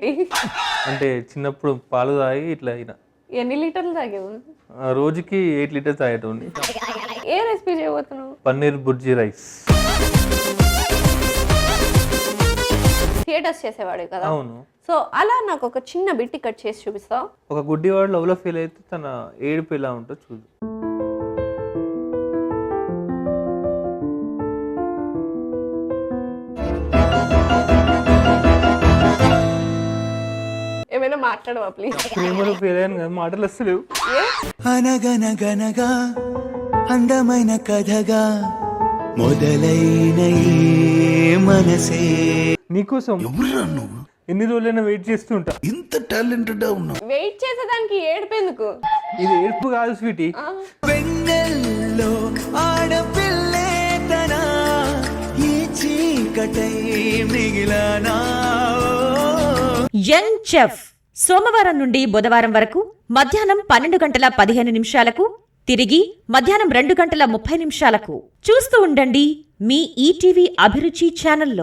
ఏంటి? అంటే చిన్నప్పుడు పాలు తాగి ఇట్లా అయినా. ఎన్ని లీటర్లు తాగేవు? రోజుకి 8 లీటర్స్ తాగేటోని. ఏ రెసిపీ చేయబోతున్నావు? పన్నీర్ బుర్జీ రైస్. థియేటర్స్ చేసేవాడు కదా? అవును. సో అలా నాకు ఒక చిన్న బిట్ కట్ చేసి చూపిస్తావు? ఒక గుడ్డివాడు లవ్ లో ఫీల్ అయితే తన ఏడుపు ఎలా ఉంటుందో చూడు. ఏమైనా మాట్లాడవా ప్లీజ్? ప్రేమలో ఫీల్ అయ్యాను కదా, మాటలు వస్తలేవు. అనగనగనగా అందమైన కథగా మొదలైన ఈ మనసే నీకోసం ఎన్ని రోజులైనా వెయిట్ చేస్తూ ఉంటా. ఇంత టాలెంటెడ్ ఉన్నావు. వెయిట్ చేసేదానికి ఏడుపెందుకు? ఇది ఏడుపు కాదు స్వీటీ. వెన్నెల్లో ఆడపిల్లే తన ఈ చీకటై మిగిలానా. యంగ్ చెఫ్ సోమవారం నుండి బుధవారం వరకు మధ్యాహ్నం 12:15 తిరిగి మధ్యాహ్నం 2:30 చూస్తూ ఉండండి మీ ఈటీవీ అభిరుచి ఛానల్లో.